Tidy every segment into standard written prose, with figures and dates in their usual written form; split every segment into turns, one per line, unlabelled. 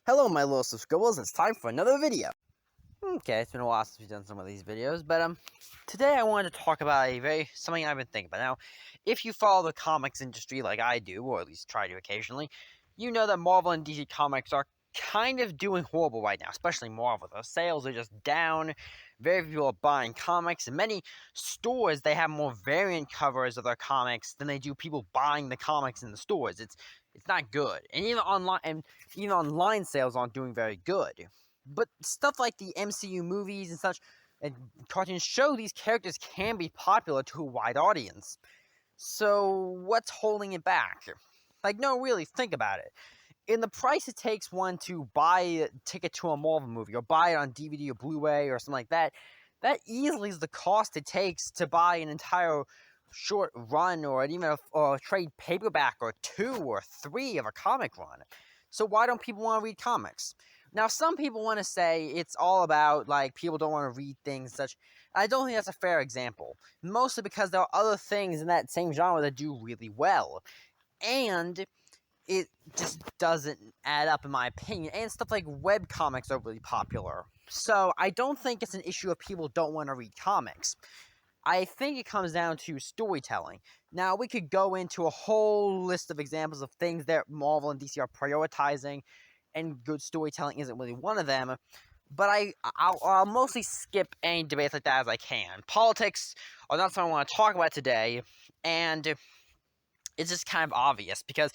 Hello my little subscribers, it's time for another video. Okay, it's been a while since we've done some of these videos, but today I wanted to talk about something I've been thinking about. Now, if you follow the comics industry like I do, or at least try to occasionally, you know that Marvel and DC Comics are kind of doing horrible right now, especially Marvel. The sales are just down, very few people are buying comics, and many stores, they have more variant covers of their comics than they do people buying the comics in the stores. It's not good, and even online sales aren't doing very good. But stuff like the MCU movies and such and cartoons show these characters can be popular to a wide audience. So what's holding it back? Like, no, really, think about it. In the price it takes one to buy a ticket to a Marvel movie or buy it on DVD or Blu-ray or something like that, that easily is the cost it takes to buy an entire short run or even a trade paperback or 2 or 3 of a comic run. So why don't people want to read comics? Now, some people want to say it's all about, like, people don't want to read things such. I don't think that's a fair example. Mostly because there are other things in that same genre that do really well. And it just doesn't add up, in my opinion. And stuff like webcomics are really popular. So I don't think it's an issue of people don't want to read comics. I think it comes down to storytelling. Now, we could go into a whole list of examples of things that Marvel and DC are prioritizing, and good storytelling isn't really one of them. But I'll mostly skip any debates like that as I can. Politics are not something I want to talk about today, and it's just kind of obvious, because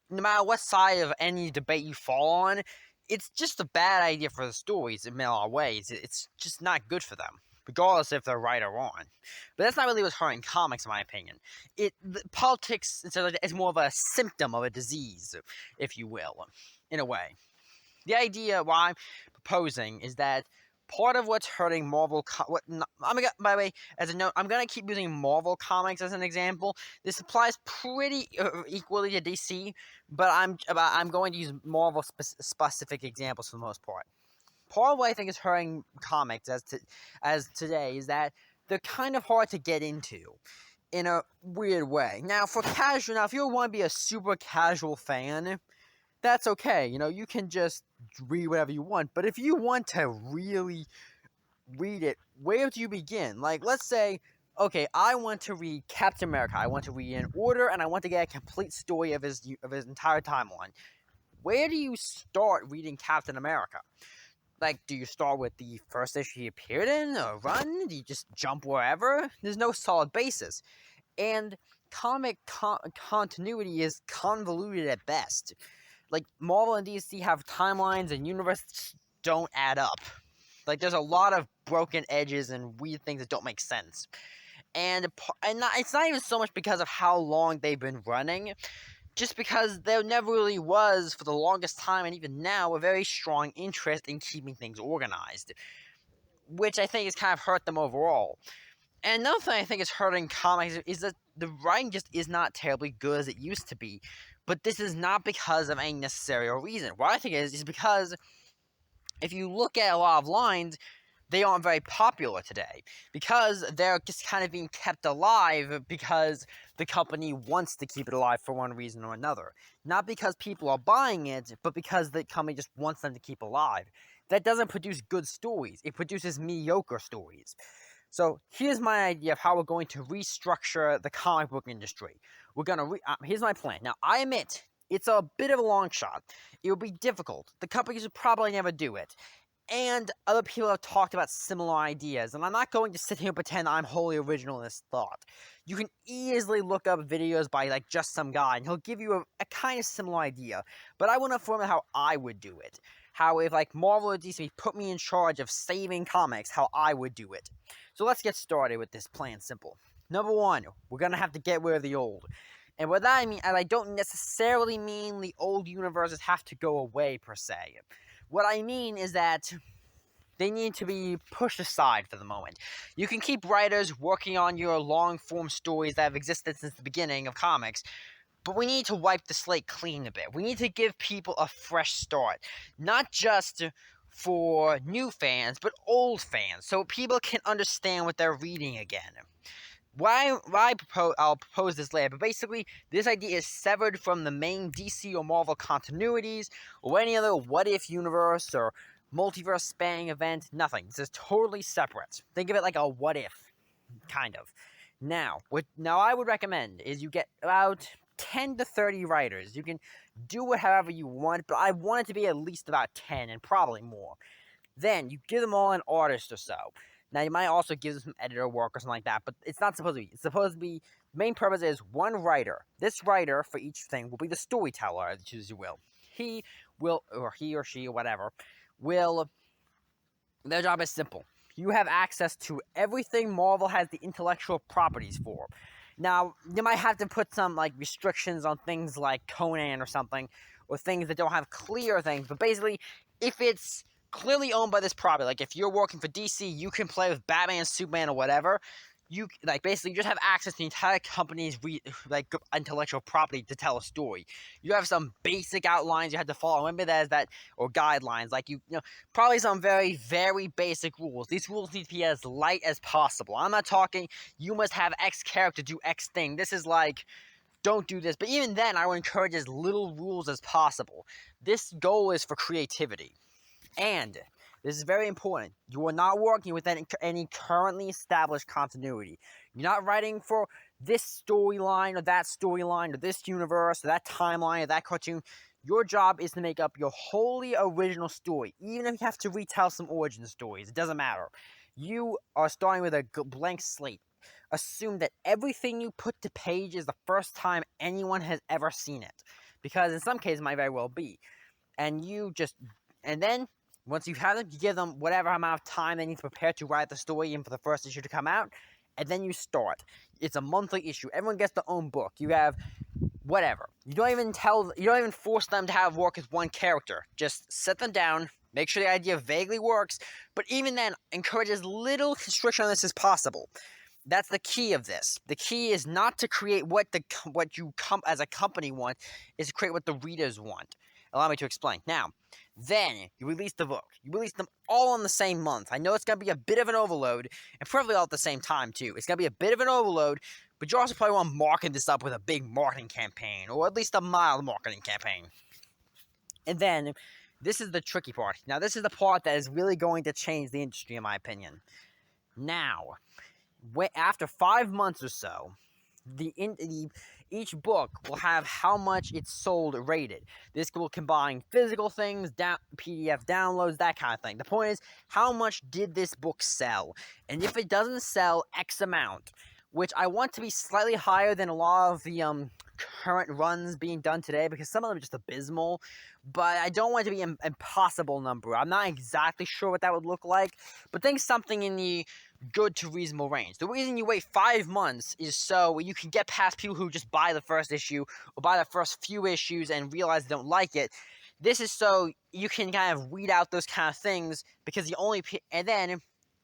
no matter what side of any debate you fall on, it's just a bad idea for the stories in a lot of ways. It's just not good for them, regardless if they're right or wrong. But that's not really what's hurting comics, in my opinion. Politics is more of a symptom of a disease, if you will, in a way. The idea why I'm proposing is that part of what's hurting Marvel, by the way, as a note, I'm gonna keep using Marvel comics as an example. This applies pretty equally to DC, but I'm going to use Marvel specific examples for the most part. Part of what I think is hurting comics as today is that they're kind of hard to get into in a weird way. Now, if you want to be a super casual fan, that's okay. You can just read whatever you want. But if you want to really read it, where do you begin? Like, let's say, okay, I want to read Captain America. I want to read it in order, and I want to get a complete story of his entire timeline. Where do you start reading Captain America? Like, do you start with the first issue he appeared in, or run? Do you just jump wherever? There's no solid basis. And comic continuity is convoluted at best. Like, Marvel and DC have timelines and universes don't add up. Like, there's a lot of broken edges and weird things that don't make sense. And it's not even so much because of how long they've been running, just because there never really was, for the longest time, and even now, a very strong interest in keeping things organized, which I think has kind of hurt them overall. And another thing I think is hurting comics is that the writing just is not terribly good as it used to be. But this is not because of any necessary reason. What I think is because if you look at a lot of lines, they aren't very popular today, because they're just kind of being kept alive because the company wants to keep it alive for one reason or another. Not because people are buying it, but because the company just wants them to keep alive. That doesn't produce good stories. It produces mediocre stories. So here's my idea of how we're going to restructure the comic book industry. Here's my plan. Now, I admit, it's a bit of a long shot. It will be difficult. The companies will probably never do it. And other people have talked about similar ideas, and I'm not going to sit here and pretend I'm wholly original in this thought. You can easily look up videos by, like, just some guy, and he'll give you a kind of similar idea. But I want to formulate how I would do it. How, if, like, Marvel or DC put me in charge of saving comics, how I would do it. So let's get started with this plan simple. Number 1, we're going to have to get rid of the old. And what that I mean, and I don't necessarily mean the old universes have to go away, per se. What I mean is that they need to be pushed aside for the moment. You can keep writers working on your long-form stories that have existed since the beginning of comics, but we need to wipe the slate clean a bit. We need to give people a fresh start. Not just for new fans, but old fans, so people can understand what they're reading again. I'll propose this later, but basically, this idea is severed from the main DC or Marvel continuities, or any other what-if universe, or multiverse spanning event, nothing. This is totally separate. Think of it like a what-if, kind of. Now, what I would recommend is you get about 10 to 30 writers. You can do it however you want, but I want it to be at least about 10, and probably more. Then, you give them all an artist or so. Now, you might also give them some editor work or something like that, but it's not supposed to be. It's supposed to be, main purpose is one writer. This writer, for each thing, will be the storyteller, as you will. He will, or he or she, or whatever, will, their job is simple. You have access to everything Marvel has the intellectual properties for. Now, you might have to put some, like, restrictions on things like Conan or something, or things that don't have clear things, but basically, if it's clearly owned by this property, like if you're working for DC, you can play with Batman, Superman, or whatever. You basically just have access to the entire company's intellectual property to tell a story. You have some basic outlines you have to follow. Remember, there's that, or guidelines, like you know, probably some very, very basic rules. These rules need to be as light as possible. I'm not talking you must have X character do X thing. This is like, don't do this. But even then, I would encourage as little rules as possible. This goal is for creativity. And this is very important. You are not working with any currently established continuity. You're not writing for this storyline or that storyline or this universe or that timeline or that cartoon. Your job is to make up your wholly original story, even if you have to retell some origin stories. It doesn't matter. You are starting with a blank slate. Assume that everything you put to page is the first time anyone has ever seen it, because in some cases it might very well be. And then once you have them, you give them whatever amount of time they need to prepare to write the story and for the first issue to come out, and then you start. It's a monthly issue. Everyone gets their own book. You have whatever. You don't even force them to have work with one character. Just set them down, make sure the idea vaguely works, but even then, encourage as little constriction on this as possible. That's the key of this. The key is not to create what you as a company want, is to create what the readers want. Allow me to explain. Now, then you release the book. You release them all in the same month. I know it's going to be a bit of an overload, and probably all at the same time, too. It's going to be a bit of an overload, but you also probably want to market this up with a big marketing campaign, or at least a mild marketing campaign. And then, this is the tricky part. Now, this is the part that is really going to change the industry, in my opinion. Now, after 5 months or so, each book will have how much it's sold rated. This will combine physical things, PDF downloads, that kind of thing. The point is, how much did this book sell? And if it doesn't sell X amount, which I want to be slightly higher than a lot of the current runs being done today, because some of them are just abysmal, but I don't want it to be an impossible number. I'm not exactly sure what that would look like, but think something in the good to reasonable range. The reason you wait 5 months is so you can get past people who just buy the first issue or buy the first few issues and realize they don't like it. This is so you can kind of weed out those kind of things, because and then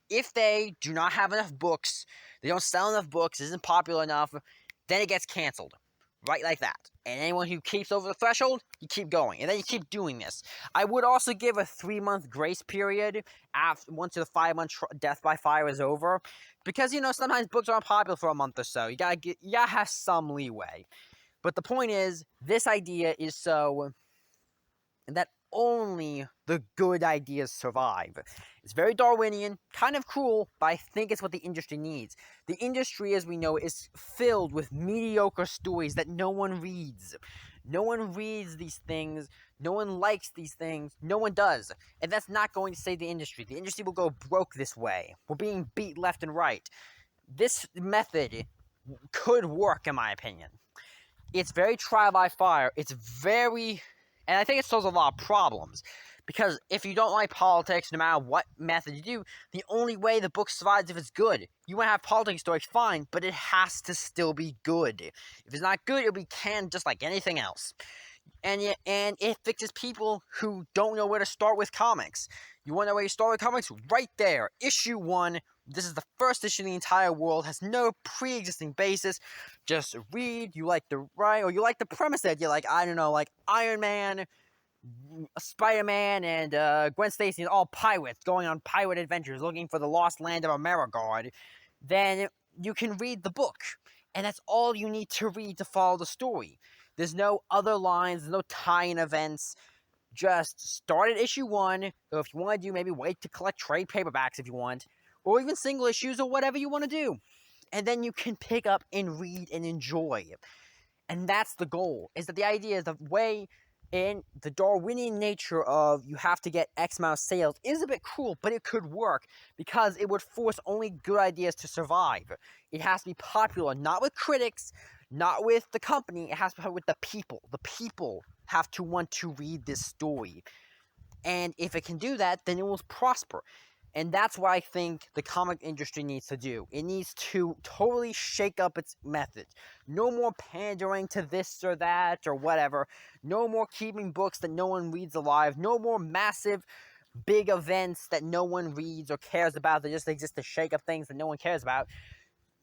if they do not have enough books, they don't sell enough books, isn't popular enough, then it gets canceled. Right like that. And anyone who keeps over the threshold, you keep going. And then you keep doing this. I would also give a 3-month grace period once the 5-month death by fire is over. Because, sometimes books aren't popular for a month or so. You gotta have some leeway. But the point is, this idea is so that only the good ideas survive. It's very Darwinian, kind of cruel, but I think it's what the industry needs. The industry, as we know, is filled with mediocre stories that no one reads. No one reads these things, no one likes these things, no one does. And that's not going to save the industry. The industry will go broke this way. We're being beat left and right. This method could work, in my opinion. It's very trial by fire. And I think it solves a lot of problems. Because if you don't like politics, no matter what method you do, the only way the book survives is if it's good. You want to have politics stories, fine, but it has to still be good. If it's not good, it'll be canned just like anything else. And it fixes people who don't know where to start with comics. You want to know where you start with comics? Right there. Issue 1. This is the first issue in the entire world. Has no pre-existing basis. Just read. You like the or you like the premise that you like, I don't know, like Iron Man, Spider-Man, and Gwen Stacy, all pirates going on pirate adventures looking for the lost land of Amerigard. Then you can read the book, and that's all you need to read to follow the story. There's no other lines, no tie-in events. Just start at issue 1, or if you want to do, maybe wait to collect trade paperbacks if you want, or even single issues, or whatever you want to do. And then you can pick up and read and enjoy. And that's the goal, is that the idea is the way in the Darwinian nature of you have to get X amount of sales is a bit cruel, but it could work because it would force only good ideas to survive. It has to be popular, not with critics, not with the company, it has to be with the people. The people have to want to read this story. And if it can do that, then it will prosper. And that's what I think the comic industry needs to do. It needs to totally shake up its methods. No more pandering to this or that or whatever. No more keeping books that no one reads alive. No more massive, big events that no one reads or cares about that just exist to shake up things that no one cares about.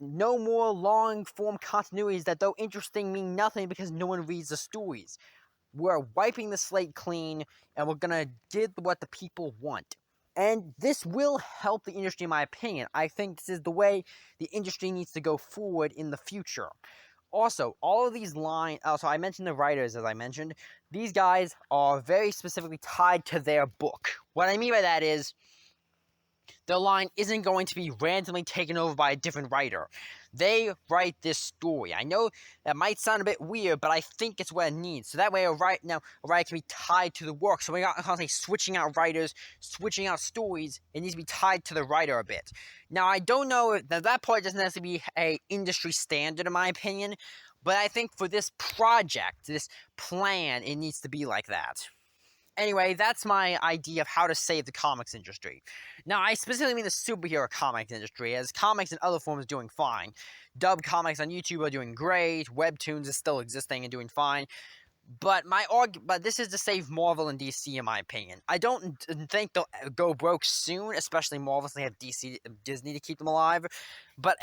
No more long-form continuities that, though interesting, mean nothing because no one reads the stories. We're wiping the slate clean, and we're gonna get what the people want. And this will help the industry, in my opinion. I think this is the way the industry needs to go forward in the future. Also, all of these lines, also I mentioned the writers, as I mentioned, these guys are very specifically tied to their book. What I mean by that is, their line isn't going to be randomly taken over by a different writer. They write this story. I know that might sound a bit weird, but I think it's what it needs. So that way a writer can be tied to the work. So we're not constantly switching out writers, switching out stories. It needs to be tied to the writer a bit. Now, I don't know if that part doesn't necessarily be a industry standard, in my opinion, but I think for this project, this plan, it needs to be like that. Anyway, that's my idea of how to save the comics industry. Now, I specifically mean the superhero comics industry, as comics in other forms are doing fine. Dub comics on YouTube are doing great, Webtoons is still existing and doing fine. But this is to save Marvel and DC, in my opinion. I don't think they'll go broke soon, especially Marvel, since they have Disney to keep them alive. But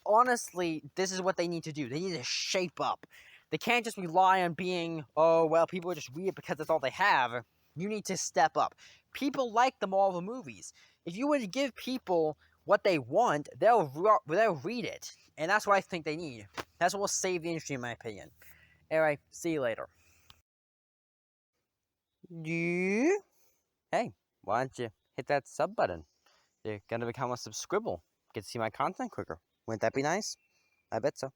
honestly, this is what they need to do. They need to shape up. They can't just rely on being, oh, well, people just read it because that's all they have. You need to step up. People like the Marvel movies. If you were to give people what they want, they'll read it. And that's what I think they need. That's what will save the industry, in my opinion. Anyway, see you later. Yeah? Hey, why don't you hit that sub button? You're gonna become a subscribble. Get to see my content quicker. Wouldn't that be nice? I bet so.